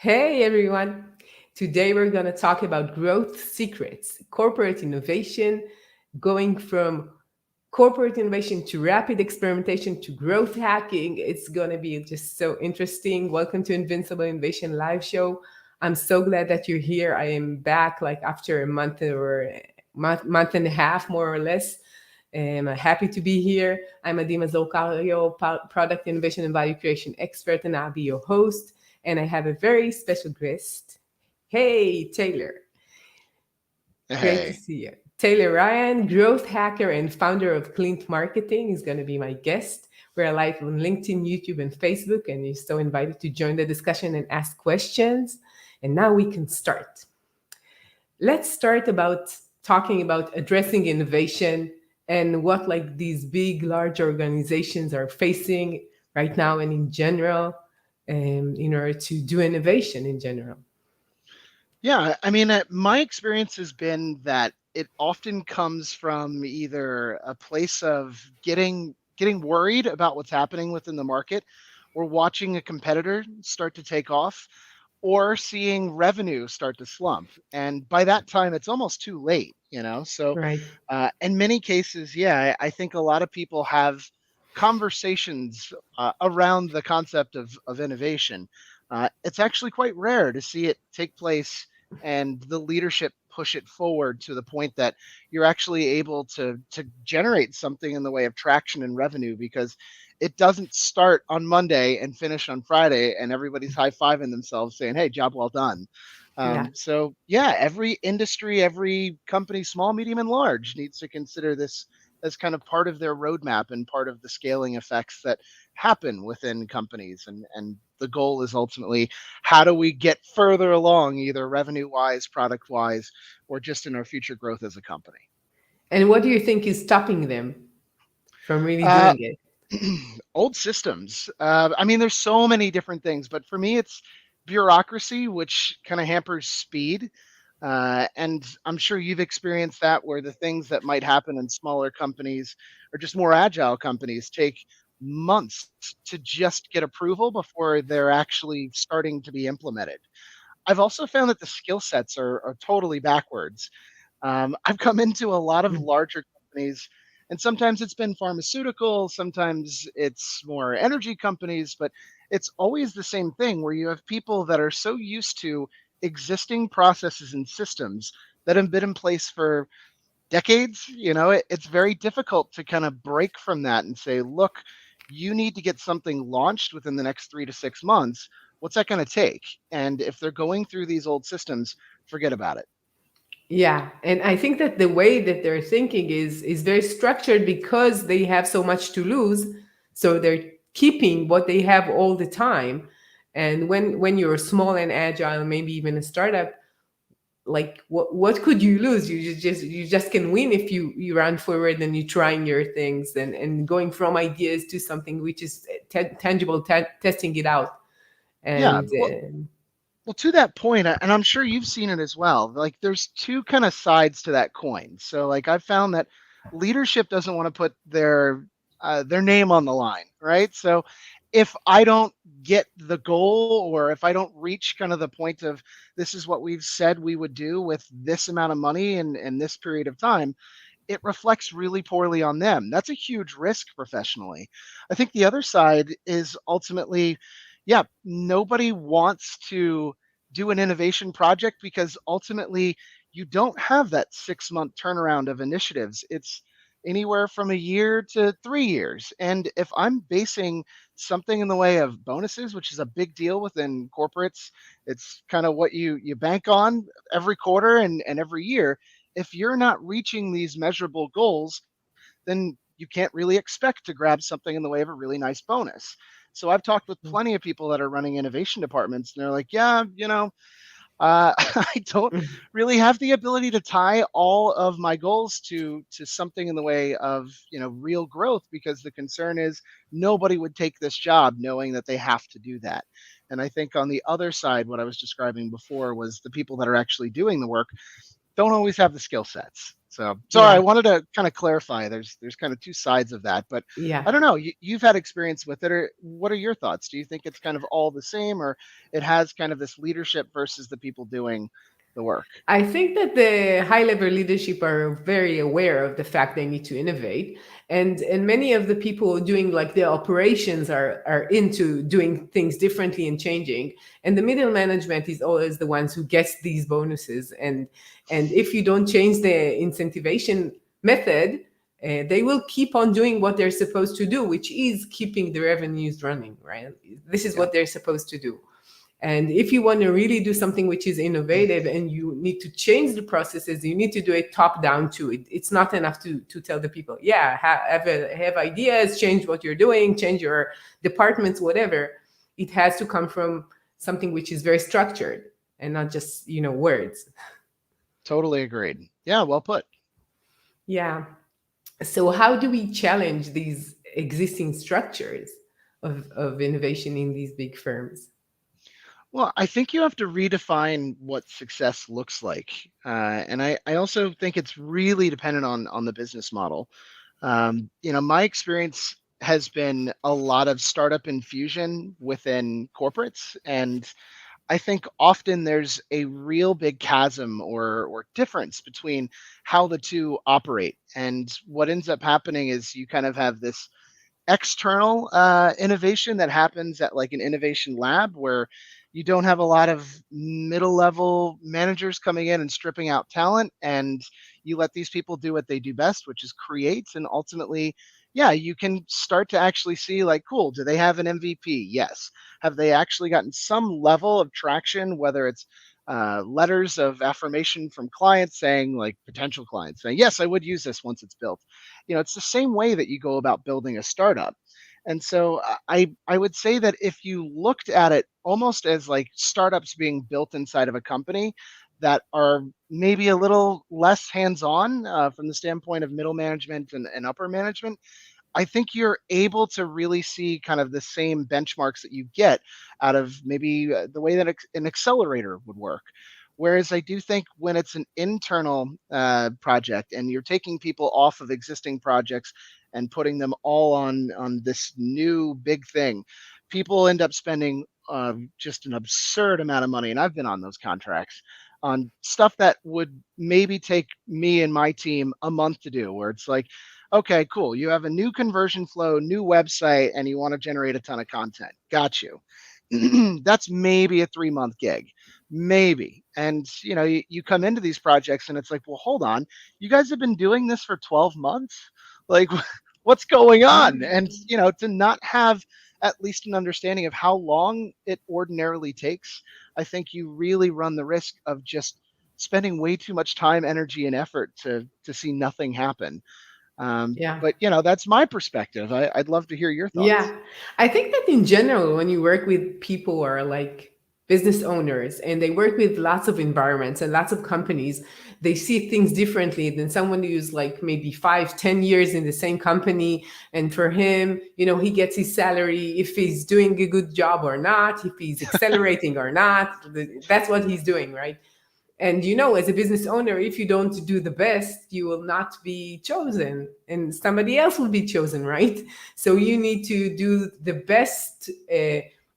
Hey everyone! Today we're going to talk about growth secrets, corporate innovation, going from corporate innovation to rapid experimentation to growth hacking. It's going to be just so interesting. Welcome to Invincible Innovation Live Show. I'm so glad that you're here. I am back like after a month or month and a half, more or less. I'm happy to be here. I'm Mazor, Kario, product innovation and value creation expert, and I'll be your host. And I have a very special guest. Hey, Taylor. Great to Hey. see you. Taylor Ryan, growth hacker and founder of Klint Marketing, is going to be my guest. We're live on LinkedIn, YouTube, and Facebook, and you're so invited to join the discussion and ask questions. And now we can start. Let's start about talking about addressing innovation and what like these big, large organizations are facing right now and in general, in order to do innovation in general. Yeah, my experience has been that it often comes from either a place of getting worried about what's happening within the market, or watching a competitor start to take off, or seeing revenue start to slump. And by that time, it's almost too late. So, Right. in many cases, yeah, I think a lot of people have conversations around the concept of innovation. It's actually quite rare to see it take place and the leadership push it forward to the point that you're actually able to generate something in the way of traction and revenue, because it doesn't start on Monday and finish on Friday and everybody's high-fiving themselves saying, hey, job well done. Yeah. So yeah, every industry, every company, small, medium, and large, needs to consider this as kind of part of their roadmap and part of the scaling effects that happen within companies. And the goal is ultimately, how do we get further along, either revenue wise, product wise, or just in our future growth as a company? And what do you think is stopping them from really Uh, doing it? Old systems. There's so many different things, but for me, it's bureaucracy, which kind of hampers speed. And I'm sure you've experienced that, where the things that might happen in smaller companies or just more agile companies take months to just get approval before they're actually starting to be implemented. I've also found that the skill sets are totally backwards. I've come into a lot of larger companies, and sometimes it's been pharmaceutical, sometimes it's more energy companies, but it's always the same thing, where you have people that are so used to existing processes and systems that have been in place for decades. It's very difficult to kind of break from that and say, look, you need to get something launched within the next 3 to 6 months. What's that going to take? And if they're going through these old systems, forget about it. Yeah, and I think that the way that they're thinking is very structured because they have so much to lose, so they're keeping what they have all the time. And when you're small and agile, maybe even a startup, like what could you lose? You just can win if you run forward and you trying your things and going from ideas to something which is tangible, testing it out. Yeah. And Well, to that point, and I'm sure you've seen it as well, like there's two kind of sides to that coin. So like I've found that leadership doesn't want to put their name on the line, right? So if I don't get the goal, or if I don't reach kind of the point of, this is what we've said we would do with this amount of money and this period of time, it reflects really poorly on them. That's a huge risk professionally. I think the other side is ultimately, yeah, nobody wants to do an innovation project, because ultimately you don't have that 6 month turnaround of initiatives. It's anywhere from a year to 3 years. And if I'm basing something in the way of bonuses, which is a big deal within corporates, it's kind of what you bank on every quarter and every year. If you're not reaching these measurable goals, then you can't really expect to grab something in the way of a really nice bonus. So I've talked with plenty of people that are running innovation departments, and they're like, yeah, I don't really have the ability to tie all of my goals to something in the way of real growth, because the concern is nobody would take this job knowing that they have to do that. And I think on the other side, what I was describing before was the people that are actually doing the work don't always have the skill sets. So sorry, I Yeah. wanted to kind of clarify. There's kind of two sides of that, but Yeah. I don't know. You've had experience with it, or what are your thoughts? Do you think it's kind of all the same, or it has kind of this leadership versus the people doing the work? I think that the high level leadership are very aware of the fact they need to innovate. And many of the people doing like the operations are into doing things differently and changing. And the middle management is always the ones who gets these bonuses. And if you don't change the incentivation method, they will keep on doing what they're supposed to do, which is keeping the revenues running, right? This is Yeah, what they're supposed to do. And if you want to really do something which is innovative and you need to change the processes, you need to do it top down too. It's not enough to tell the people, yeah, have ideas, change what you're doing, change your departments, whatever. It has to come from something which is very structured and not just, words. totally agreed. Yeah, well put. Yeah. So how do we challenge these existing structures of innovation in these big firms? Well, I think you have to redefine what success looks like. And I also think it's really dependent on the business model. My experience has been a lot of startup infusion within corporates. And I think often there's a real big chasm or difference between how the two operate. And what ends up happening is you kind of have this external innovation that happens at like an innovation lab where you don't have a lot of middle level managers coming in and stripping out talent, and you let these people do what they do best, which is create. And ultimately, yeah, you can start to actually see like, cool, do they have an MVP? Yes. Have they actually gotten some level of traction, whether it's letters of affirmation from clients saying, like potential clients saying, yes, I would use this once it's built. It's the same way that you go about building a startup. And so I would say that if you looked at it almost as like startups being built inside of a company that are maybe a little less hands-on from the standpoint of middle management and upper management, I think you're able to really see kind of the same benchmarks that you get out of maybe the way that an accelerator would work. Whereas I do think when it's an internal project and you're taking people off of existing projects and putting them all on this new big thing, people end up spending just an absurd amount of money. And I've been on those contracts on stuff that would maybe take me and my team a month to do, where it's like, okay, cool. You have a new conversion flow, new website, and you want to generate a ton of content. Got you. That's maybe a 3-month gig, maybe. And you come into these projects and it's like, well, hold on, you guys have been doing this for 12 months. Like, what's going on? And to not have at least an understanding of how long it ordinarily takes, I think you really run the risk of just spending way too much time, energy, and effort to see nothing happen. Yeah. But that's my perspective. I'd love to hear your thoughts. Yeah. I think that in general, when you work with people who are like business owners and they work with lots of environments and lots of companies, they see things differently than someone who's like maybe 5, 10 years in the same company. And for him, he gets his salary if he's doing a good job or not, if he's accelerating or not. That's what he's doing, right? And as a business owner, if you don't do the best, you will not be chosen and somebody else will be chosen, right? So you need to do the best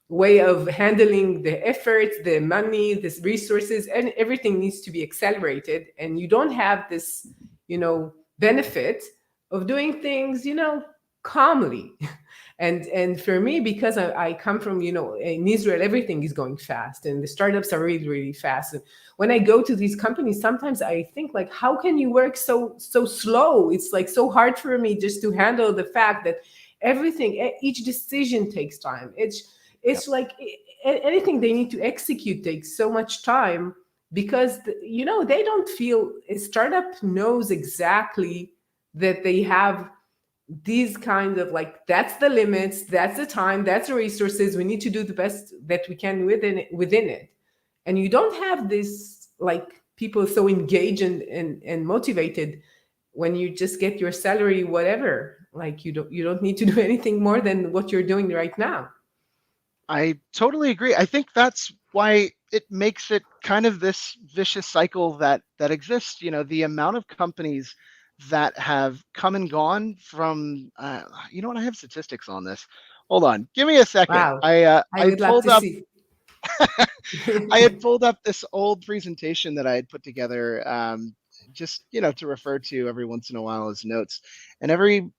way of handling the effort, the money, the resources, and everything needs to be accelerated. And you don't have this benefit of doing things calmly. And for me, because I come from in Israel, everything is going fast and the startups are really, really fast. And when I go to these companies, sometimes I think like, how can you work so slow? It's like so hard for me just to handle the fact that each decision takes time. Yep. It's like anything they need to execute takes so much time because they don't feel a startup knows exactly that they have these kind of like, that's the limits, that's the time, that's the resources, we need to do the best that we can within it. And you don't have this like people so engaged and motivated when you just get your salary whatever, like you don't need to do anything more than what you're doing right now. I totally agree. I think that's why it makes it kind of this vicious cycle that exists. The amount of companies that have come and gone from, you know what, I have statistics on this. Hold on, give me a second. Wow. I I would had love pulled to up see. this old presentation that I had put together, just to refer to every once in a while as notes. And every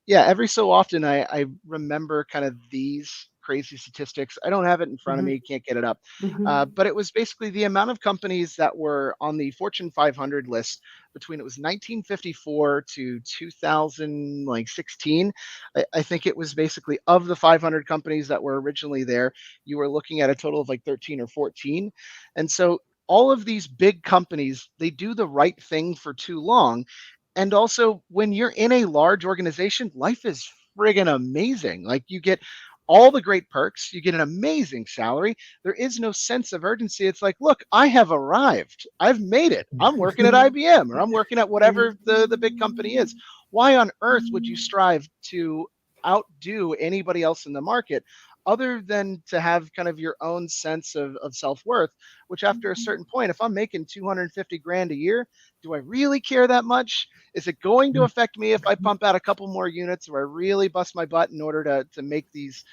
so often I remember kind of these crazy statistics. I don't have it in front of Mhm, me, can't get it up, mhm, but it was basically the amount of companies that were on the Fortune 500 list between, it was 1954 to 2016. I think it was basically, of the 500 companies that were originally there, you were looking at a total of like 13 or 14. And so all of these big companies, they do the right thing for too long. And also, when you're in a large organization, life is friggin' amazing. Like, you get all the great perks, you get an amazing salary. There is no sense of urgency. It's like, look, I have arrived. I've made it. I'm working at IBM, or I'm working at whatever the big company is. Why on earth would you strive to outdo anybody else in the market, other than to have kind of your own sense of self-worth, which after a certain point, if I'm making 250 grand a year, do I really care that much? Is it going to affect me if I pump out a couple more units, or I really bust my butt in order to make these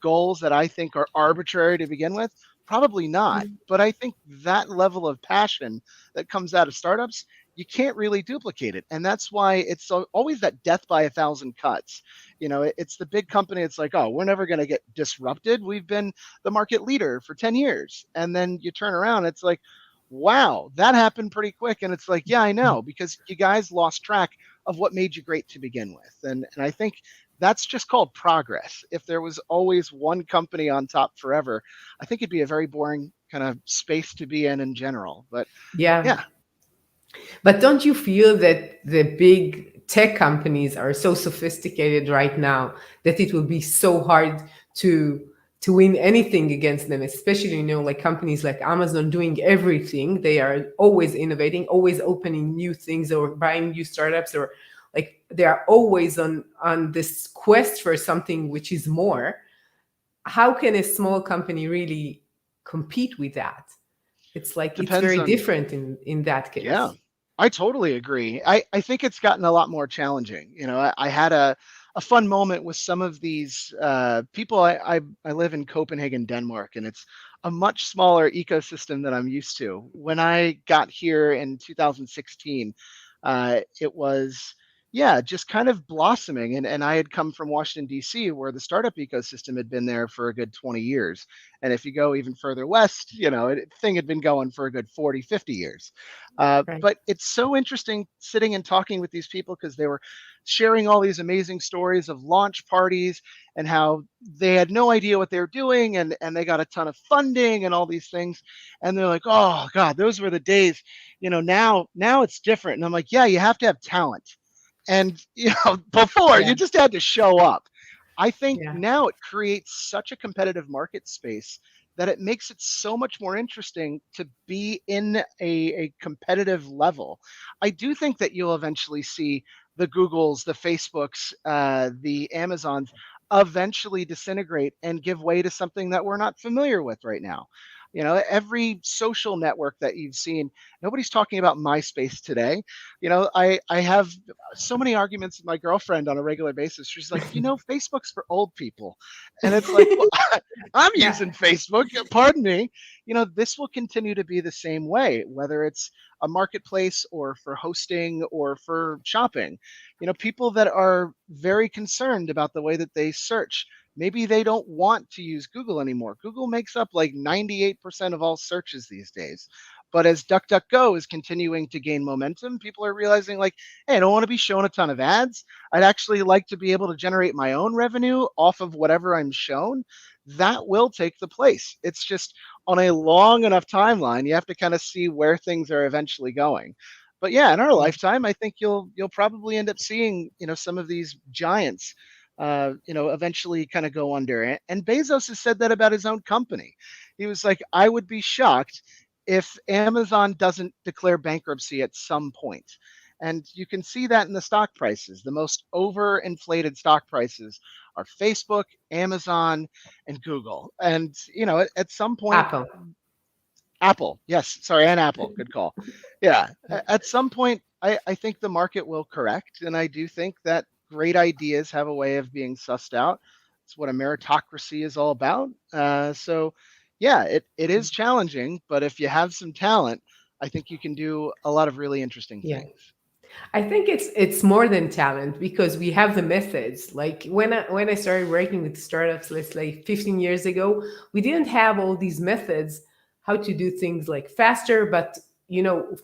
goals that I think are arbitrary to begin with? Probably not. But I think that level of passion that comes out of startups, you can't really duplicate it. And that's why it's always that death by a thousand cuts. It's the big company. It's like, oh, we're never going to get disrupted. We've been the market leader for 10 years. And then you turn around, it's like, wow, that happened pretty quick. And it's like, yeah, I know, because you guys lost track of what made you great to begin with. And I think that's just called progress. If there was always one company on top forever, I think it'd be a very boring kind of space to be in general. But Yeah. yeah, But don't you feel that the big tech companies are so sophisticated right now that it will be so hard to win anything against them, especially, like companies like Amazon doing everything. They are always innovating, always opening new things or buying new startups, or like they are always on this quest for something which is more. How can a small company really compete with that? It's like it's depends very on, different in that yeah, case. I totally agree. I think it's gotten a lot more challenging. I had a fun moment with some of these people. I live in Copenhagen, Denmark, and it's a much smaller ecosystem than I'm used to. When I got here in 2016, it was, yeah, just kind of blossoming. And I had come from Washington, D.C., where the startup ecosystem had been there for a good 20 years. And if you go even further west, thing had been going for a good 40, 50 years. Right. But it's so interesting sitting and talking with these people, because they were sharing all these amazing stories of launch parties and how they had no idea what they were doing, and they got a ton of funding and all these things. And they're like, oh God, those were the days. Now it's different. And I'm like, yeah, you have to have talent. And before, Yeah. you just had to show up. I think Yeah. now it creates such a competitive market space that it makes it so much more interesting to be in a competitive level. I do think that you'll eventually see the Googles, the Facebooks, the Amazons eventually disintegrate and give way to something that we're not familiar with right now. Every social network that you've seen, nobody's talking about MySpace today. I have so many arguments with my girlfriend on a regular basis. She's like, Facebook's for old people. And it's like, well, I'm Yeah. using Facebook. Pardon me. This will continue to be the same way, whether it's a marketplace or for hosting or for shopping. People that are very concerned about the way that they search. Maybe they don't want to use Google anymore. Google makes up like 98% of all searches these days. But as DuckDuckGo is continuing to gain momentum, people are realizing, like, hey, I don't want to be shown a ton of ads. I'd actually like to be able to generate my own revenue off of whatever I'm shown. That will take the place. It's just on a long enough timeline, you have to kind of see where things are eventually going. But yeah, in our Yeah. lifetime, I think you'll probably end up seeing, some of these giants eventually kind of go under. And Bezos has said that about his own company. He was like, I would be shocked if Amazon doesn't declare bankruptcy at some point. And you can see that in the stock prices. The most overinflated stock prices are Facebook, Amazon, and Google. And, at some point, Apple. Apple. Yes. Sorry. And Apple. Good call. Yeah. At some point, I think the market will correct. And I do think that great ideas have a way of being sussed out. It's what a meritocracy is all about. So, yeah, it is challenging. But if you have some talent, I think you can do a lot of really interesting Yeah. things. I think it's more than talent because we have the methods. Like when I started working with startups, let's say 15 years ago, we didn't have all these methods how to do things like faster, but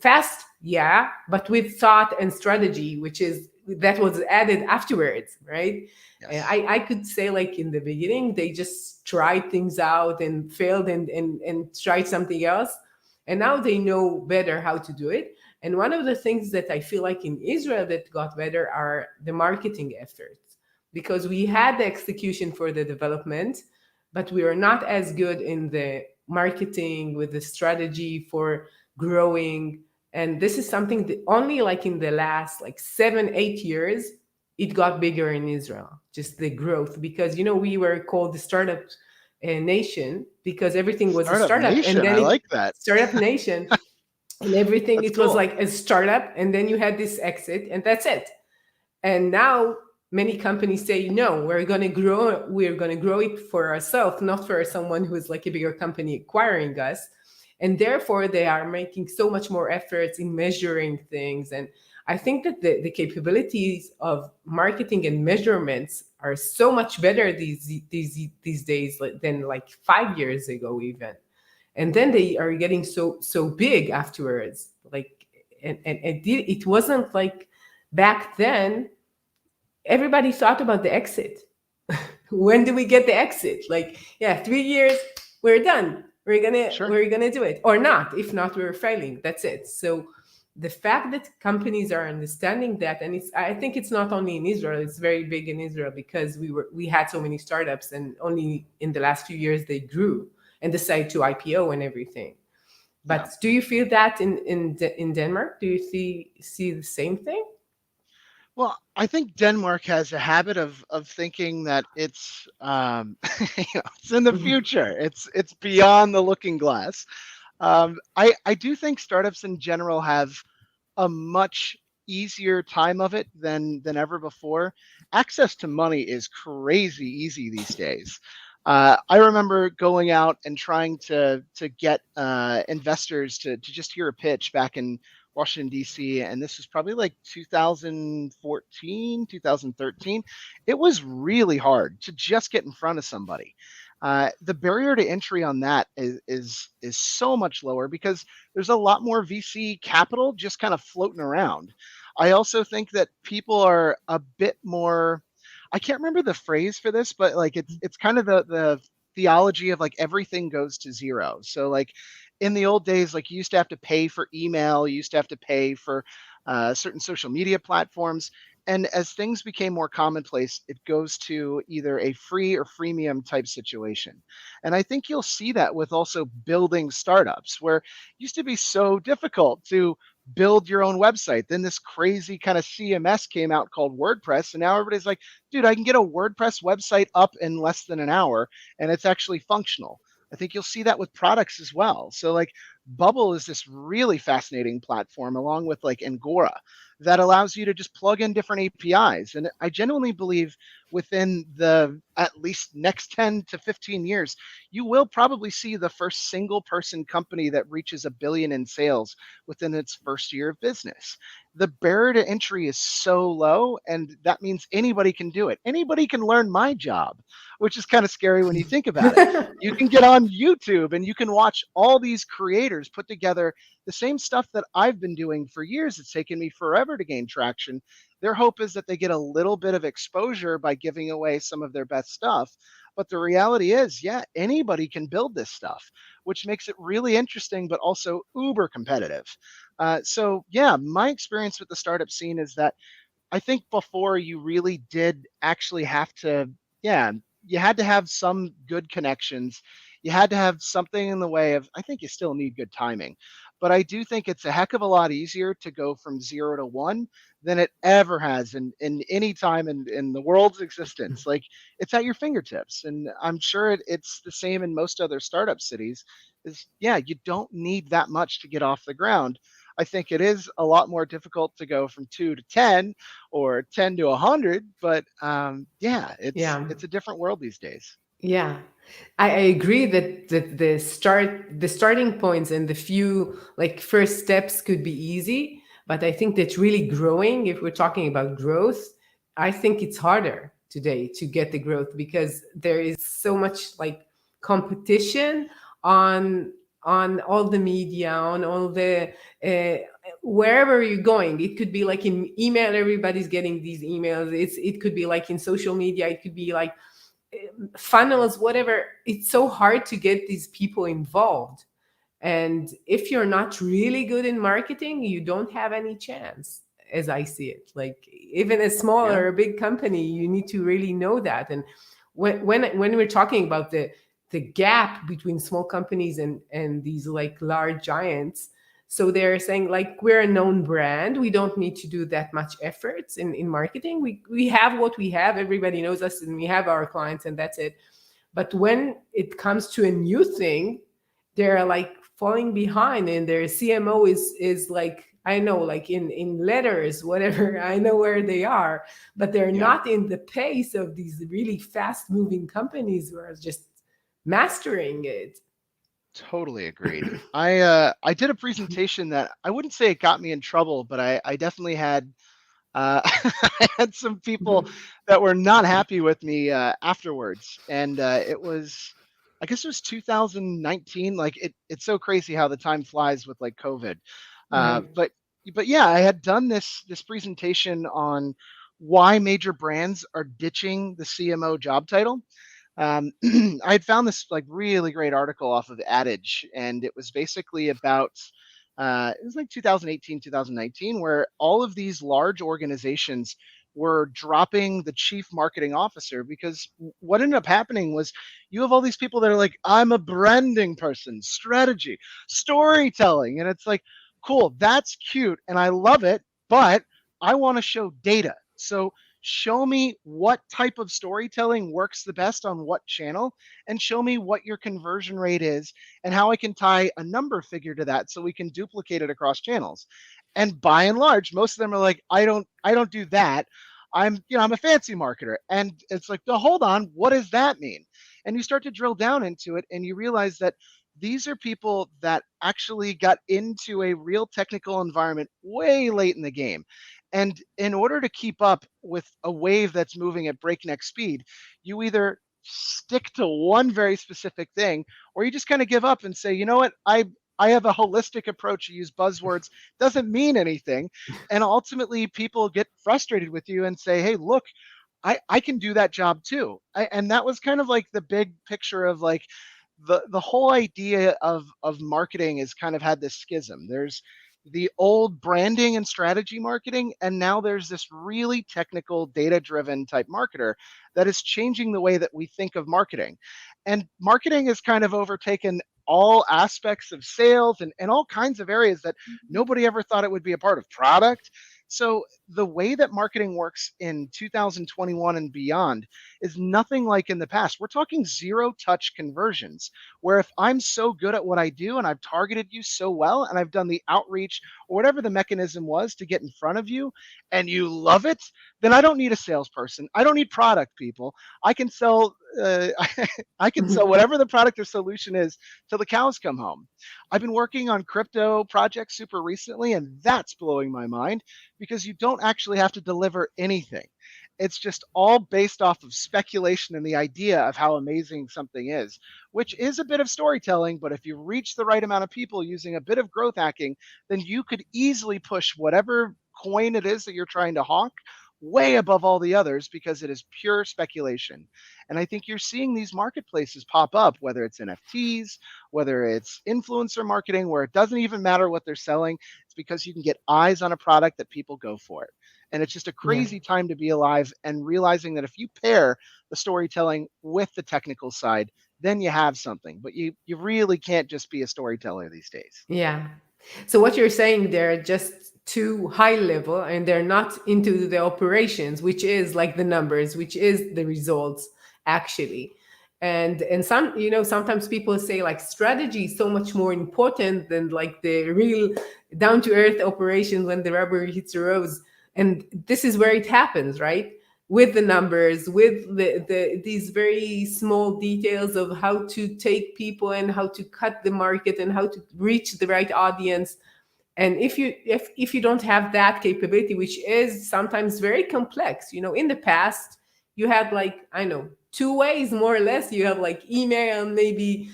fast, yeah, but with thought and strategy, which is that was added afterwards, right? Yes. I could say like in the beginning, they just tried things out and failed and tried something else. And now they know better how to do it. And one of the things that I feel like in Israel that got better are the marketing efforts, because we had the execution for the development, but we are not as good in the marketing with the strategy for growing. And this is something that only like in the last like 7 8 years it got bigger in Israel, just the growth, because we were called the startup nation because everything was a Startup startup, and Nation. then I it like that. startup nation, and everything That's it was cool. like a startup, and then you had this exit and that's it. And now many companies say no, we're going to grow it for ourselves, not for someone who is like a bigger company acquiring us. And therefore they are making so much more efforts in measuring things. And I think that the capabilities of marketing and measurements are so much better these days than like 5 years ago even. And then they are getting so big afterwards, like, and it wasn't like back then everybody thought about the exit. When do we get the exit? Like, yeah, 3 years, we're done, we're gonna Sure. we're gonna do it, or not. If not, we're failing, that's it. So the fact that companies are understanding that, and I think it's not only in Israel, it's very big in Israel because we had so many startups, and only in the last few years they grew and decided to IPO and everything. Yeah. But do you feel that in Denmark? Do you see the same thing? Well, I think Denmark has a habit of thinking that it's it's in the future. It's beyond the looking glass. I do think startups in general have a much easier time of it than ever before. Access to money is crazy easy these days. I remember going out and trying to get investors to just hear a pitch back in Washington D.C. and this was probably like 2014, 2013. It was really hard to just get in front of somebody. The barrier to entry on that is so much lower because there's a lot more VC capital just kind of floating around. I also think that people are a bit more. I can't remember the phrase for this, but like it's kind of the theology of like everything goes to zero. So like in the old days, like you used to have to pay for email, you used to have to pay for certain social media platforms. And as things became more commonplace, it goes to either a free or freemium type situation. And I think you'll see that with also building startups, where it used to be so difficult to build your own website. Then this crazy kind of CMS came out called WordPress. And now everybody's like, dude, I can get a WordPress website up in less than an hour and it's actually functional. I think you'll see that with products as well. So like Bubble is this really fascinating platform along with like Angora that allows you to just plug in different APIs. And I genuinely believe within the at least next 10 to 15 years, you will probably see the first single person company that reaches 1 billion in sales within its first year of business. The barrier to entry is so low, and that means anybody can do it. Anybody can learn my job, which is kind of scary when you think about it. You can get on YouTube and you can watch all these creators put together the same stuff that I've been doing for years. It's taken me forever to gain traction. Their hope is that they get a little bit of exposure by giving away some of their best stuff. But the reality is, yeah, anybody can build this stuff, which makes it really interesting, but also uber competitive. So, yeah, my experience with the startup scene is that I think before you really did actually have to, yeah, you had to have some good connections. You had to have something in the way of, I think you still need good timing. But I do think it's a heck of a lot easier to go from 0 to 1 than it ever has in any time in the world's existence. Like, it's at your fingertips. And I'm sure it's the same in most other startup cities. Is, yeah, you don't need that much to get off the ground. I think it is a lot more difficult to go from 2 to 10 or 10 to 100, but yeah, Yeah. it's a different world these days. Yeah, I agree that the starting points and the few like first steps could be easy, but I think that really growing, if we're talking about growth, I think it's harder today to get the growth because there is so much like competition on all the media, on all the uh, wherever you're going. It could be like in email, everybody's getting these emails. It could be like in social media, it could be like funnels, whatever. It's so hard to get these people involved. And if you're not really good in marketing, you don't have any chance, as I see it. Like even a small Yeah. or a big company, you need to really know that. And when we're talking about the gap between small companies and these like large giants, so they're saying like we're a known brand, we don't need to do that much efforts in marketing. We have what we have, everybody knows us, and we have our clients, and that's it. But when it comes to a new thing, they're like falling behind, and their CMO is like, I know, like in letters, whatever. I know where they are, but they're Yeah. not in the pace of these really fast moving companies who are just mastering it. Totally agreed. I did a presentation that I wouldn't say it got me in trouble, but I definitely had I had some people that were not happy with me afterwards, and it was, I guess it was 2019. Like, it's so crazy how the time flies with like COVID. Uh, Right. but but yeah, I had done this presentation on why major brands are ditching the CMO job title. I had found this like really great article off of Adage, and it was basically about it was like 2018, 2019, where all of these large organizations were dropping the chief marketing officer because what ended up happening was you have all these people that are like, I'm a branding person, strategy, storytelling. And it's like, cool, that's cute. And I love it, but I want to show data. So show me what type of storytelling works the best on what channel, and show me what your conversion rate is and how I can tie a number figure to that so we can duplicate it across channels. And by and large, most of them are like, I don't do that. I'm a fancy marketer. And it's like, no, hold on, what does that mean? And you start to drill down into it and you realize that these are people that actually got into a real technical environment way late in the game. And in order to keep up with a wave that's moving at breakneck speed, you either stick to one very specific thing, or you just kind of give up and say, you know what, I have a holistic approach. You use buzzwords, doesn't mean anything. And ultimately, people get frustrated with you and say, hey, look, I can do that job too. And that was kind of like the big picture of like the whole idea of marketing has kind of had this schism. There's the old branding and strategy marketing, and now there's this really technical, data driven type marketer that is changing the way that we think of marketing. And marketing has kind of overtaken all aspects of sales and all kinds of areas that nobody ever thought it would be a part of product. So the way that marketing works in 2021 and beyond is nothing like in the past. We're talking zero touch conversions, where if I'm so good at what I do and I've targeted you so well and I've done the outreach or whatever the mechanism was to get in front of you and you love it, then I don't need a salesperson. I don't need product people. I can sell. I can sell whatever the product or solution is till the cows come home. I've been working on crypto projects super recently, and that's blowing my mind because you don't actually have to deliver anything. It's just all based off of speculation and the idea of how amazing something is, which is a bit of storytelling. But if you reach the right amount of people using a bit of growth hacking, then you could easily push whatever coin it is that you're trying to hawk way above all the others because it is pure speculation. And I think you're seeing these marketplaces pop up, whether it's NFTs, whether it's influencer marketing, where it doesn't even matter what they're selling. It's because you can get eyes on a product that people go for it. And it's just a Yeah. crazy time to be alive and realizing that if you pair the storytelling with the technical side, then you have something. But you really can't just be a storyteller these days. Yeah. So what you're saying there, just too high level and they're not into the operations, which is like the numbers, which is the results actually. And some, sometimes people say like strategy is so much more important than like the real down to earth operations when the rubber hits the roads. And this is where it happens, right? With the numbers, with these very small details of how to take people and how to cut the market and how to reach the right audience. And if you don't have that capability, which is sometimes very complex, in the past you had like, I know, two ways more or less. You have like email and maybe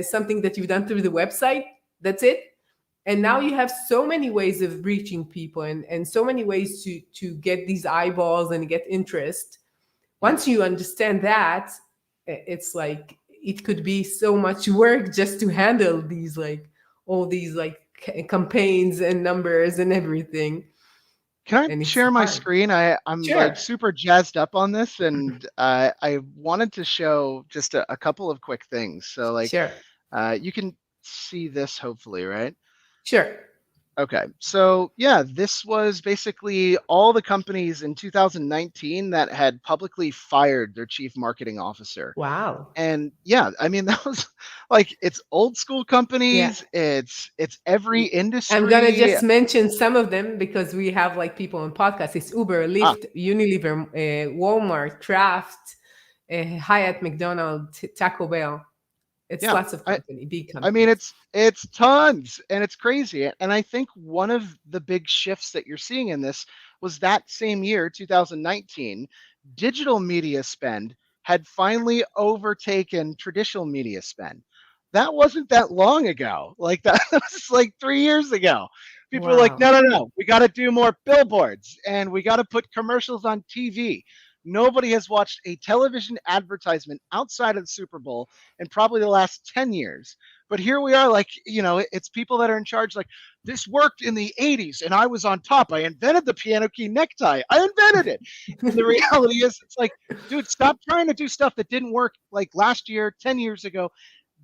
something that you've done through the website. That's it. And now you have so many ways of reaching people, and so many ways to get these eyeballs and get interest. Once you Yes. understand that, it's like it could be so much work just to handle these like all these like campaigns and numbers and everything. Can I And it's share my hard. screen? I'm like Sure. super jazzed up on this, and I wanted to show just a couple of quick things. So like, Sure. you can see this hopefully, right? Sure. Okay, so yeah, this was basically all the companies in 2019 that had publicly fired their chief marketing officer. Wow. And yeah, I mean that was like it's old school Yeah. companies, it's every I'm gonna industry. just mention some of them because we have like people on podcasts. It's Uber, Ah, Lyft, Unilever, Walmart, Kraft, Hyatt, McDonald's, Taco Bell. It's yeah. lots of company, big I mean, companies. it's tons and it's crazy. And I think one of the big shifts that you're seeing in this was that same year, 2019, digital media spend had finally overtaken traditional media spend. That wasn't that long ago. Like that was like 3 years ago. People were like, Wow. no, no, no, we got to do more billboards and we got to put commercials on TV. Nobody has watched a television advertisement outside of the Super Bowl in probably the last 10 years. But here we are, like, it's people that are in charge, like, this worked in the 80s and I was on top. I invented the piano key necktie. I invented it. And the reality is, it's like, dude, stop trying to do stuff that didn't work like last year, 10 years ago.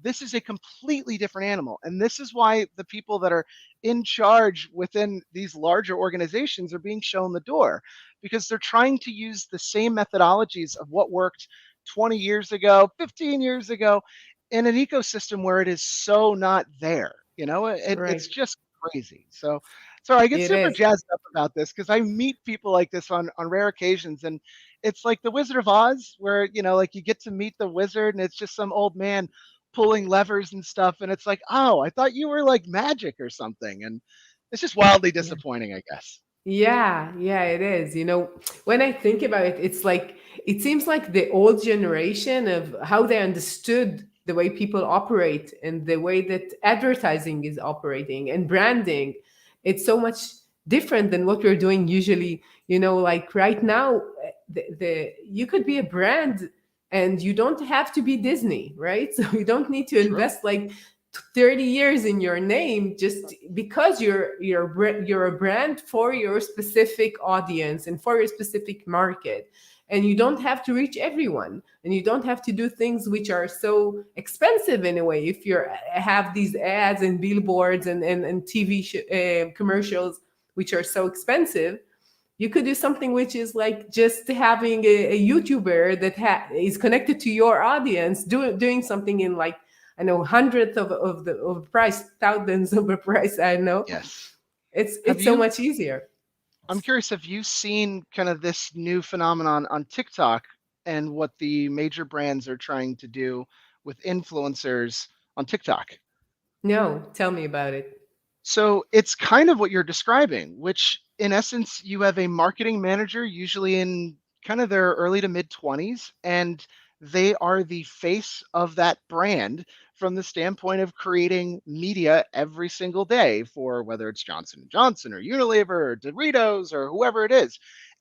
This is a completely different animal. And this is why the people that are in charge within these larger organizations are being shown the door because they're trying to use the same methodologies of what worked 20 years ago, 15 years ago in an ecosystem where it is so not there. It's Right. just crazy. So I get It super is. jazzed up about this because I meet people like this on rare occasions, and it's like the Wizard of Oz, where like you get to meet the wizard, and it's just some old man pulling levers and stuff, and it's like, oh, I thought you were like magic or something, and it's just wildly Yeah. disappointing, I guess. Yeah, yeah, it is. When I think about it, it's like it seems like the old generation of how they understood the way people operate and the way that advertising is operating and branding. It's so much different than what we're doing usually. Like right now, the you could be a brand and you don't have to be Disney, right? So you don't need to True. invest like 30 years in your name just because you're a brand for your specific audience and for your specific market. And you don't have to reach everyone, and you don't have to do things which are so expensive in a way. If you have these ads and billboards and TV commercials which are so expensive, you could do something which is like just having a YouTuber that is connected to your audience, doing something in like, I know, hundredth of price, thousands of a price. I know Yes. it's Have so you much easier. I'm curious, have you seen kind of this new phenomenon on TikTok and what the major brands are trying to do with influencers on TikTok? No, tell me about it. So it's kind of what you're describing, which in essence, you have a marketing manager, usually in kind of their early to mid 20s, and they are the face of that brand from the standpoint of creating media every single day for whether it's Johnson and Johnson or Unilever or Doritos or whoever it is.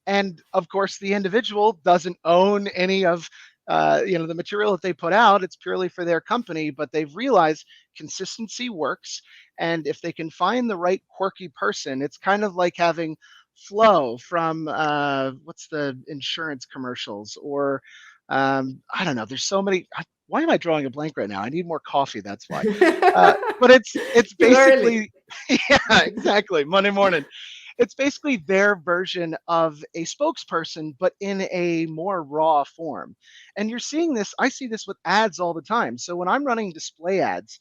And of course, the individual doesn't own any of the material that they put out. It's purely for their company, but they've realized consistency works, and if they can find the right quirky person, it's kind of like having Flo from what's the insurance commercials, or I don't know. There's so many. Why am I drawing a blank right now? I need more coffee. That's why. But it's Too basically early. Yeah, exactly. Monday morning. It's basically their version of a spokesperson, but in a more raw form. And you're seeing this, I see this with ads all the time. So when I'm running display ads,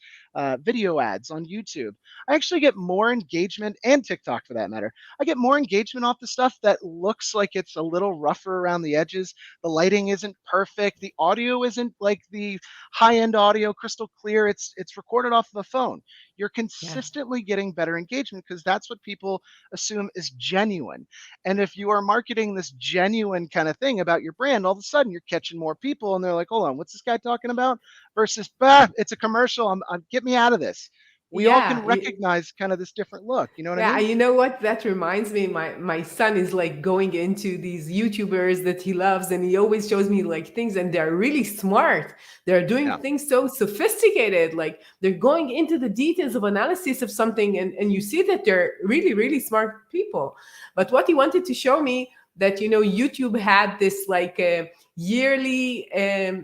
video ads on YouTube, I actually get more engagement, and TikTok for that matter. I get more engagement off the stuff that looks like it's a little rougher around the edges. The lighting isn't perfect. The audio isn't like the high end audio, crystal clear. It's recorded off of a phone. You're Yeah. consistently getting better engagement because that's what people assume is genuine. And if you are marketing this genuine kind of thing about your brand, all of a sudden you're catching more people and they're like, hold on, what's this guy talking about? Versus, bah, it's a commercial. Get me out of this. We all can Yeah. recognize kind of this different look. You know what I Yeah, mean? you know what? That reminds me, my son is like going into these YouTubers that he loves, and he always shows me like things, and they're really smart. They're doing Yeah. things so sophisticated, like they're going into the details of analysis of something, and you see that they're really, really smart people. But what he wanted to show me that YouTube had this like a yearly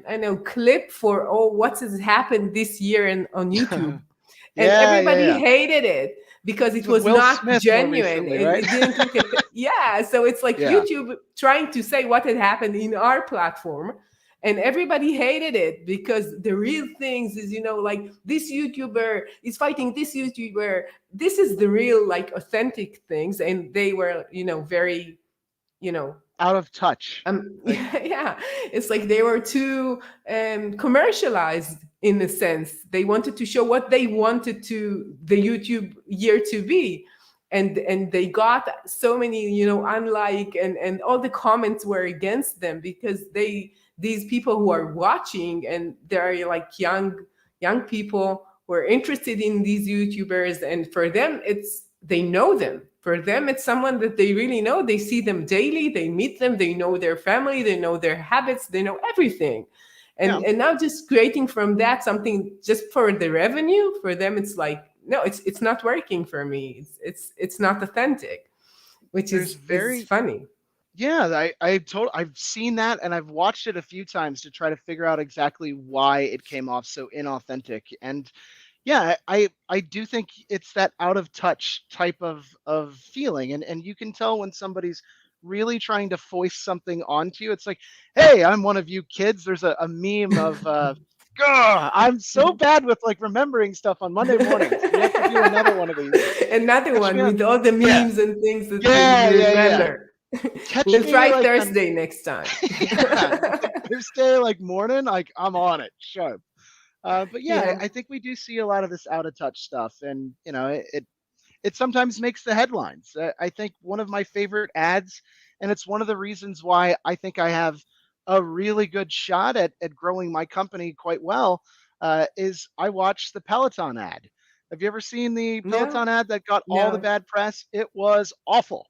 I know clip for what has happened this year on YouTube, and Yeah, yeah, everybody yeah. hated it because It's it with was Will not Smith more genuine. recently, It right? didn't look at yeah. So it's like Yeah. YouTube trying to say what had happened in our platform, and everybody hated it because the real things is like this YouTuber is fighting this YouTuber. This is the real like authentic things, and they were very you know Out of touch. Like, yeah, it's like they were too commercialized in a sense. They wanted to show what they wanted to the YouTube year to be, and they got so many unlike, and all the comments were against them because these people who are watching, and they're like young people who are interested in these YouTubers, and for them they know them. For them, it's someone that they really know. They see them daily, they meet them, they know their family, they know their habits, they know everything. yeah. And now just creating from that something just for the revenue, for them it's like, no, it's not working for me. It's not authentic, which There's is very funny. Yeah, I've seen that and I've watched it a few times to try to figure out exactly why it came off so inauthentic. And yeah, I do think it's that out of touch type of feeling. And you can tell when somebody's really trying to foist something onto you. It's like, hey, I'm one of you kids. There's a meme of "Gah, I'm so bad with like remembering stuff on Monday mornings. We have to do another one of these. Another Catch me one on with all the Yeah. memes and things that Yeah, you yeah, yeah. remember. Catch We'll me try like on Thursday next time. yeah, like Thursday, like morning, like I'm on it, sharp. But yeah, Yeah. I think we do see a lot of this out of touch stuff, and it sometimes makes the headlines. I think one of my favorite ads, and it's one of the reasons why I think I have a really good shot at growing my company quite well, is I watched the Peloton ad. Have you ever seen the Yeah. Peloton ad that got all the No. bad press? It was awful.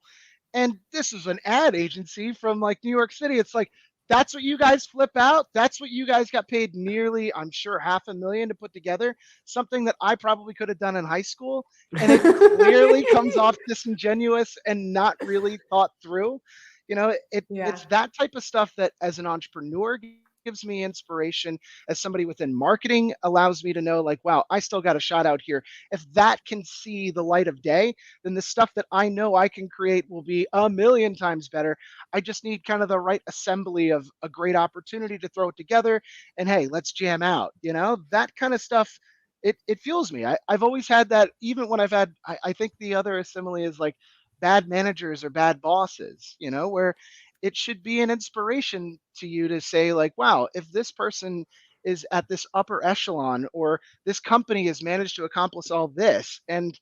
And this is an ad agency from like New York City. It's like, that's what you guys flip out. That's what you guys got paid nearly, I'm sure, 500,000 to put together. Something that I probably could have done in high school. And it clearly comes off disingenuous and not really thought through. Yeah. It's that type of stuff that as an entrepreneur gives me inspiration, as somebody within marketing allows me to know like, wow, I still got a shot out here. If that can see the light of day, then the stuff that I know I can create will be a million times better. I just need kind of the right assembly of a great opportunity to throw it together. And hey, let's jam out. That kind of stuff. It fuels me. I've always had that, even when I've had, I think the other simile is like bad managers or bad bosses, where it should be an inspiration to you to say, like, wow, if this person is at this upper echelon, or this company has managed to accomplish all this, and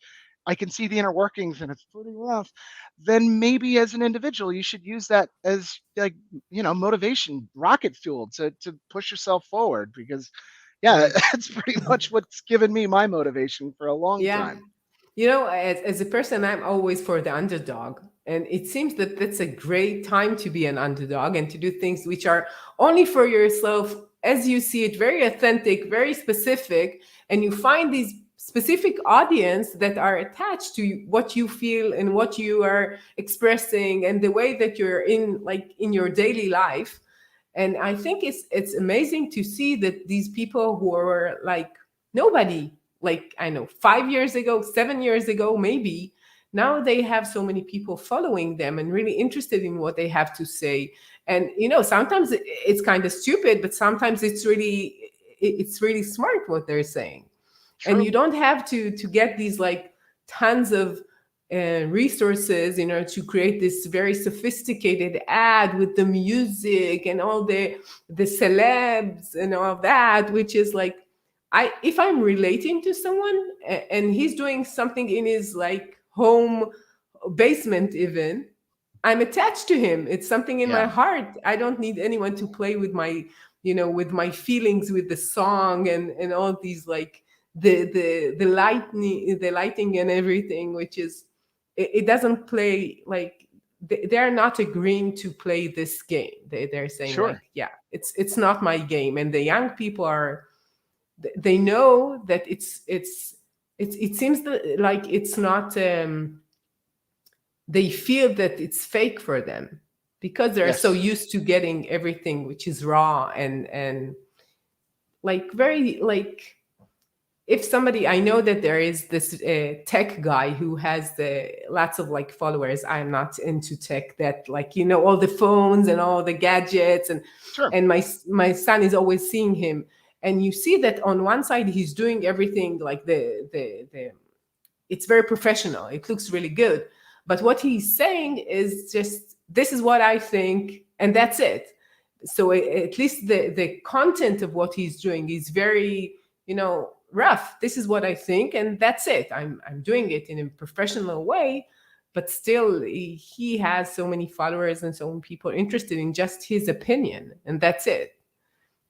I can see the inner workings and it's pretty rough, then maybe as an individual, you should use that as like, motivation, rocket fuel to push yourself forward. Because yeah, Right. that's pretty much what's given me my motivation for a long Yeah. time. As a person, I'm always for the underdog. And it seems that that's a great time to be an underdog and to do things which are only for yourself, as you see it, very authentic, very specific. And you find these specific audience that are attached to what you feel and what you are expressing and the way that you're in, like in your daily life. And I think it's amazing to see that these people who are like nobody like, I know, 5 years ago, 7 years ago, maybe. Now they have so many people following them and really interested in what they have to say. And sometimes it's kind of stupid, but sometimes it's really smart what they're saying. And True. you don't have to get these like tons of resources to create this very sophisticated ad with the music and all the celebs and all of that, which is like, if I'm relating to someone and he's doing something in his like home basement even, I'm attached to him. It's something in my Yeah. heart. I don't need anyone to play with my feelings with the song and all these like the lighting and everything, which is, it doesn't play like, they're not agreeing to play this game. They're saying Sure. like, yeah, it's not my game. And the young people are, they know that it seems like it's not, they feel that it's fake for them because they're so Yes. used to getting everything which is raw and like very like, if somebody, I know that there is this tech guy who has lots of like followers. I'm not into tech, that like, all the phones and all the gadgets, Sure. and my son is always seeing him, and you see that on one side he's doing everything like the it's very professional. It looks really good. But what he's saying is just, this is what I think, and that's it. So at least the content of what he's doing is very, rough. This is what I think, and that's it. I'm doing it in a professional way, but still he has so many followers and so many people interested in just his opinion, and that's it.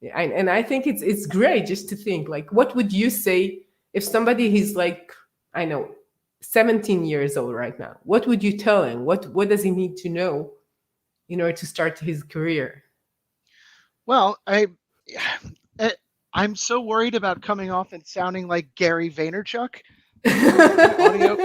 Yeah, and I think it's great just to think like, what would you say if somebody is like, I know, 17 years old right now? What would you tell him? What does he need to know in order to start his career? Well, eh, I'm so worried about coming off and sounding like Gary Vaynerchuk. The audio.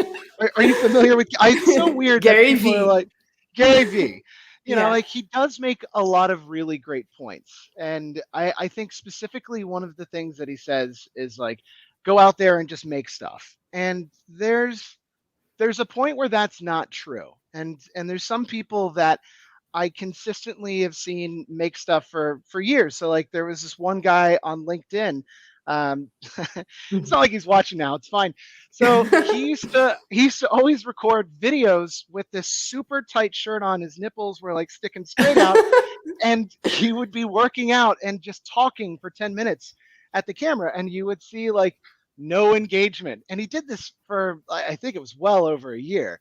Are you familiar with? It's so weird that Gary people are V. like Gary V. Yeah. Like he does make a lot of really great points, and I think specifically one of the things that he says is like, go out there and just make stuff. And there's a point where that's not true, and there's some people that I consistently have seen make stuff for years. So like there was this one guy on LinkedIn. It's not like he's watching now. It's fine. So he used to always record videos with this super tight shirt on. His nipples were like sticking straight out, and he would be working out and just talking for 10 minutes at the camera, and you would see like no engagement. And he did this for I think it was well over a year,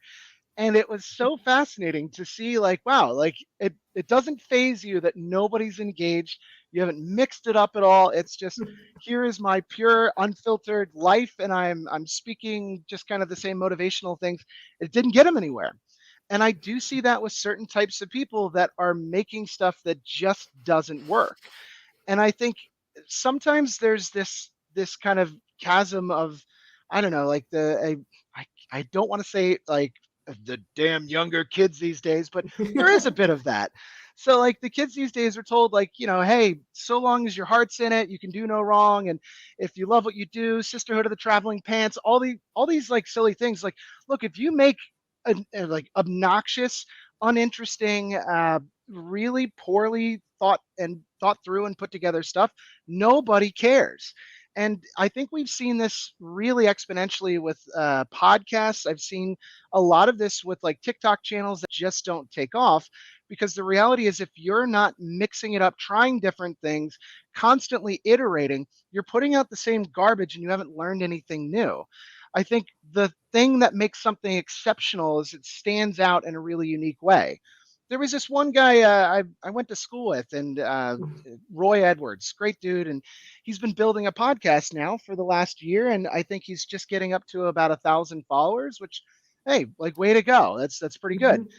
and it was so fascinating to see like, wow, like it doesn't phase you that nobody's engaged. You haven't mixed it up at all. It's just, here is my pure unfiltered life, and I'm speaking just kind of the same motivational things. It didn't get him anywhere. And I do see that with certain types of people that are making stuff that just doesn't work. And I think sometimes there's this kind of chasm of, I don't know, like I don't want to say like the damn younger kids these days, but there is a bit of that. So like the kids these days are told like, hey, so long as your heart's in it, you can do no wrong. And if you love what you do, sisterhood of the traveling pants, all these like silly things. Like, look, if you make like obnoxious, uninteresting, really poorly thought through and put together stuff, nobody cares. And I think we've seen this really exponentially with podcasts. I've seen a lot of this with like TikTok channels that just don't take off, because the reality is if you're not mixing it up, trying different things, constantly iterating, you're putting out the same garbage and you haven't learned anything new. I think the thing that makes something exceptional is it stands out in a really unique way. There was this one guy I went to school with, and Roy Edwards, great dude, and he's been building a podcast now for the last year, and I think he's just getting up to about 1,000 followers, which, hey, like way to go. That's pretty good. Mhm.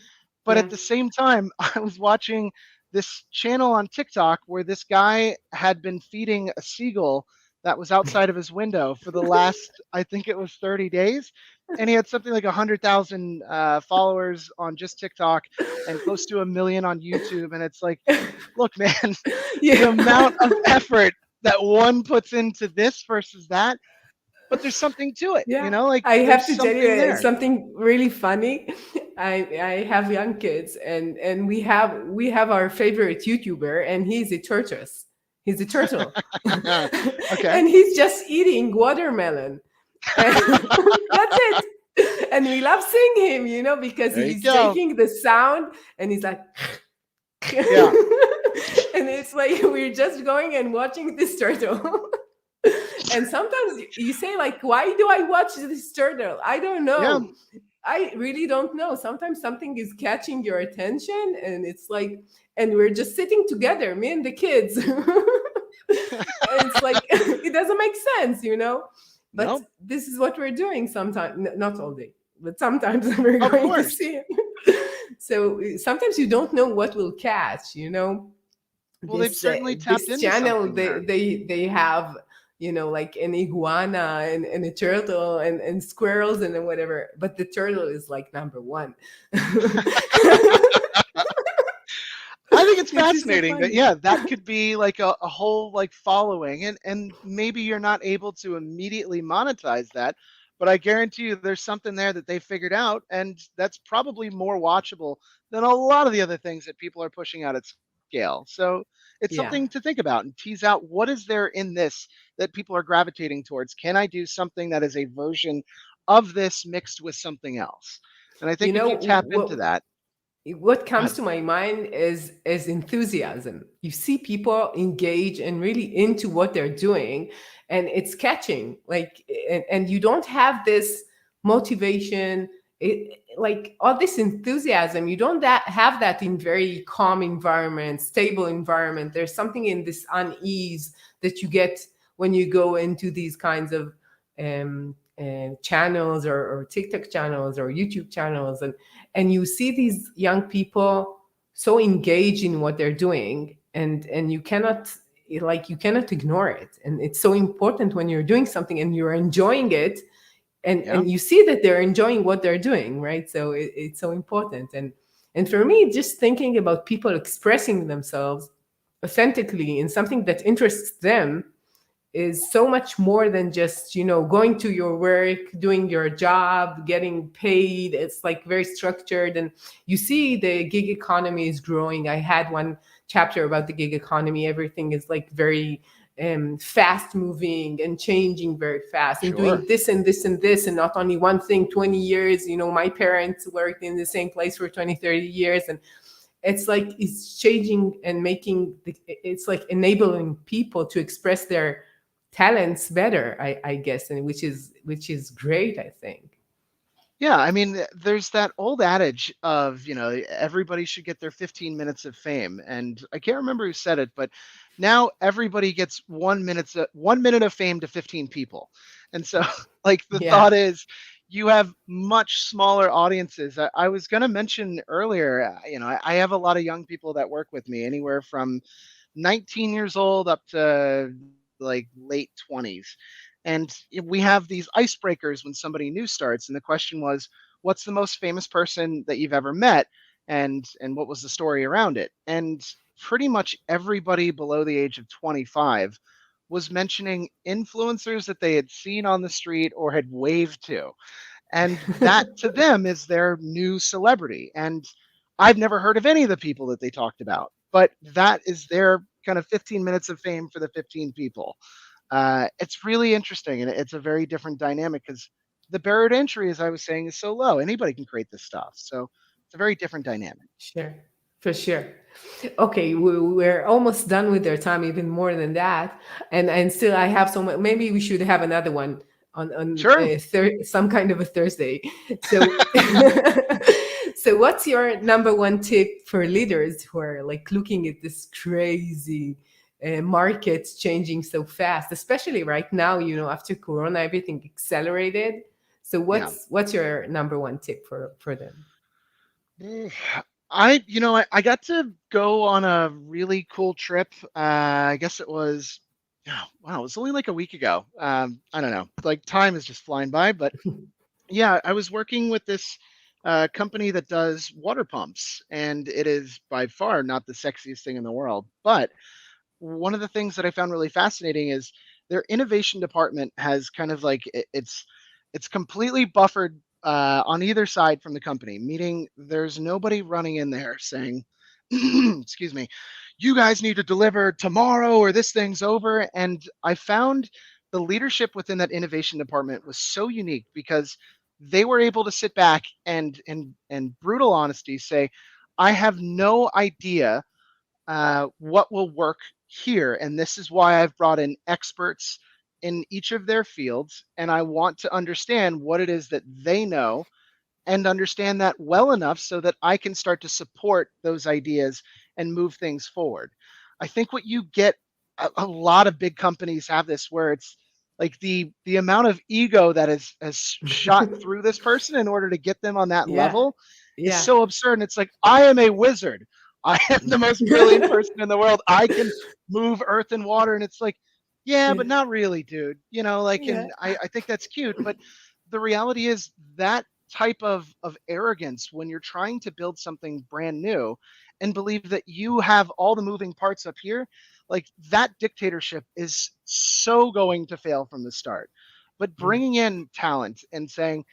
But at Yeah. the same time, I was watching this channel on TikTok where this guy had been feeding a seagull that was outside of his window for the last, I think it was 30 days. And he had something like 100,000 followers on just TikTok and close to 1 million on YouTube. And it's like, look, man, the Yeah. amount of effort that one puts into this versus that, but there's something to it, Yeah, like I have there's to tell something you there. something really funny. I have young kids, and we have our favorite YouTuber, and he's a tortoise. He's a turtle, Okay. and he's just eating watermelon, and that's it. And we love seeing him, because There you he's go. taking the sound, and he's like, and Yeah. it's like we're just going and watching this turtle. And sometimes you say, like, why do I watch this turtle? I don't Yeah. know. I really don't know. Sometimes something is catching your attention, and it's like, and we're just sitting together, me and the kids. And it's like, it doesn't make sense. But No, this is what we're doing sometimes, not all day, but sometimes we're of going to course. see it. So sometimes you don't know what will catch. Well, they've this certainly tapped this into channel, something they there. they they have, like an iguana and a turtle and squirrels and then whatever, but the turtle is like number one. I think it's Which is so fascinating that, funny. yeah, that could be like a whole like following, and maybe you're not able to immediately monetize that, but I guarantee you there's something there that they figured out, and that's probably more watchable than a lot of the other things that people are pushing out at scale. So it's Yeah. something to think about and tease out what is there in this that people are gravitating towards. Can I do something that is a version of this mixed with something else? And I you think if know you tap into what that, what go comes ahead. to my mind is enthusiasm. You see people engage and really into what they're doing, and it's catching, like, and you don't have this motivation, like all this enthusiasm. You don't have that in very calm environment, stable environment. There's something in this unease that you get when you go into these kinds of channels, or TikTok channels or YouTube channels, and you see these young people so engaged in what they're doing, and you cannot ignore it. And it's so important when you're doing something and you're enjoying it, Yeah. and you see that they're enjoying what they're doing, right? So it's so important. And for me, just thinking about people expressing themselves authentically in something that interests them is so much more than just going to your work, doing your job, getting paid. It's like very structured, and you see the gig economy is growing. I had one chapter about the gig economy. Everything is like very fast moving and changing very fast, and Sure. doing this and this and this, and not only one thing. 20 years, my parents worked in the same place for 20, 30 years, and it's like it's changing and it's like enabling people to express their talents better, I guess, and which is great, I think. Yeah, I mean, there's that old adage of, everybody should get their 15 minutes of fame. And I can't remember who said it, but now everybody gets 1 minute of fame to 15 people. And so, like, the Yeah. thought is you have much smaller audiences. I was going to mention earlier, I have a lot of young people that work with me, anywhere from 19 years old up to like late 20s. And we have these icebreakers when somebody new starts. And the question was, what's the most famous person that you've ever met? And what was the story around it? And pretty much everybody below the age of 25 was mentioning influencers that they had seen on the street or had waved to. And that to them is their new celebrity. And I've never heard of any of the people that they talked about, but that is their kind of 15 minutes of fame for the 15 people. It's really interesting, and it's a very different dynamic because the barrier to entry, as I was saying, is so low. Anybody can create this stuff. So it's a very different dynamic. Sure, for sure. Okay, we're almost done with their time, even more than that, and still I have so much. Maybe we should have another one on Sure. some kind of a Thursday. So, so what's your number one tip for leaders who are like looking at this crazy markets changing so fast, especially right now? After Corona, everything accelerated. So Yeah. what's your number one tip for them? Mm. I got to go on a really cool trip. I guess it was, yeah, wow, it was only like a week ago. I don't know, like time is just flying by, but yeah, I was working with this company that does water pumps, and it is by far not the sexiest thing in the world. But one of the things that I found really fascinating is their innovation department has kind of like it's completely buffered on either side from the company, meaning there's nobody running in there saying, excuse me, you guys need to deliver tomorrow or this thing's over. And I found the leadership within that innovation department was so unique because they were able to sit back and in brutal honesty say, I have no idea what will work here, and this is why I've brought in experts in each of their fields, and I want to understand what it is that they know and understand that well enough so that I can start to support those ideas and move things forward. I think what you get, a lot of big companies have this where it's like the amount of ego that has shot through this person in order to get them on that Yeah. level is Yeah. so absurd. And it's like, I am a wizard. I am the most brilliant person in the world. I can move earth and water. And it's like, yeah, but not really, dude. Like, Yeah. and I think that's cute, but the reality is that type of arrogance when you're trying to build something brand new and believe that you have all the moving parts up here, like that dictatorship is so going to fail from the start. But Yeah. bringing in talent and saying,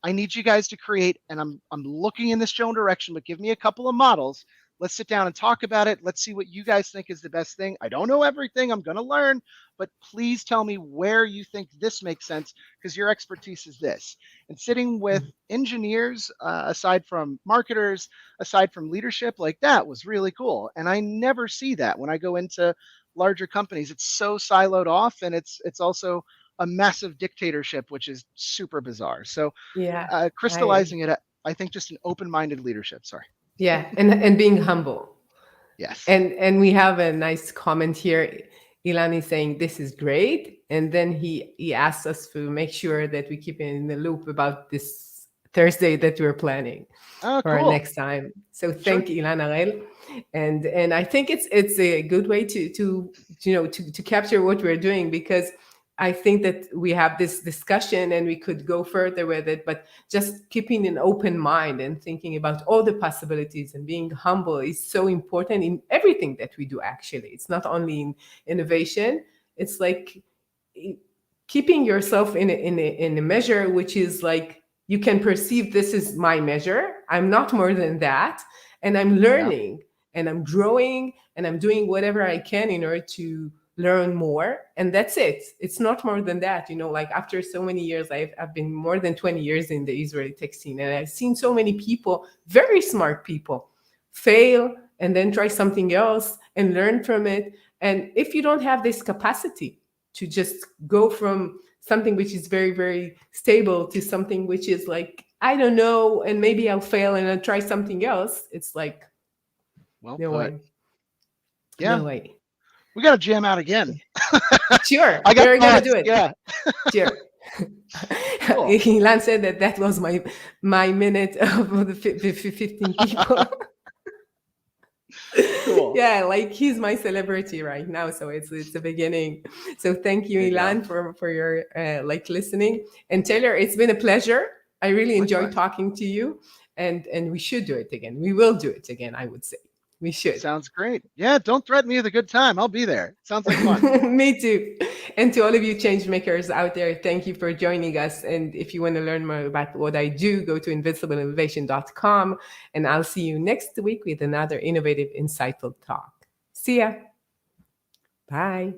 I need you guys to create, and I'm looking in this general direction, but give me a couple of models. Let's sit down and talk about it. Let's see what you guys think is the best thing. I don't know everything. I'm going to learn, but please tell me where you think this makes sense because your expertise is this. And sitting with engineers, aside from marketers, aside from leadership, like that was really cool. And I never see that when I go into larger companies. It's so siloed off, and it's also a massive dictatorship, which is super bizarre. So Yeah. I crystallizing it, I think just an open-minded leadership. Sorry. yeah, and being humble. Yes. And we have a nice comment here. Ilan is saying this is great, and then he asks us to make sure that we keep in the loop about this Thursday that we're planning Oh, for our cool. next time. So Sure. thank Ilan Arel, and I think it's a good way to capture what we're doing, because I think that we have this discussion and we could go further with it, but just keeping an open mind and thinking about all the possibilities and being humble is so important in everything that we do. Actually, it's not only in innovation. It's like keeping yourself in a measure which is like you can perceive, this is my measure, I'm not more than that, and I'm Yeah. learning and I'm growing and I'm doing whatever I can in order to learn more, and that's it. It's not more than that. Like after so many years, I've been more than 20 years in the Israeli tech scene, and I've seen so many people, very smart people, fail and then try something else and learn from it. And if you don't have this capacity to just go from something which is very, very stable to something which is like, I don't know, and maybe I'll fail and I'll try something else, it's like, Well no put. way. Yeah. No way. We got to jam out again. Sure, I got we're gonna do thoughts. it. Yeah. Sure. Cool. Ilan said that was my minute of the 15 people. Cool. Yeah, like he's my celebrity right now, so it's the beginning. So thank you, There you go. Ilan, for your like listening. And Taylor, it's been a pleasure. I really enjoyed Likewise. talking to you, and we should do it again. We will do it again, I would say. We should. Sounds great. Yeah. Don't threaten me with a good time. I'll be there. Sounds like fun. Me too. And to all of you change makers out there, thank you for joining us. And if you want to learn more about what I do, go to invincibleinnovation.com. And I'll see you next week with another innovative, insightful talk. See ya. Bye.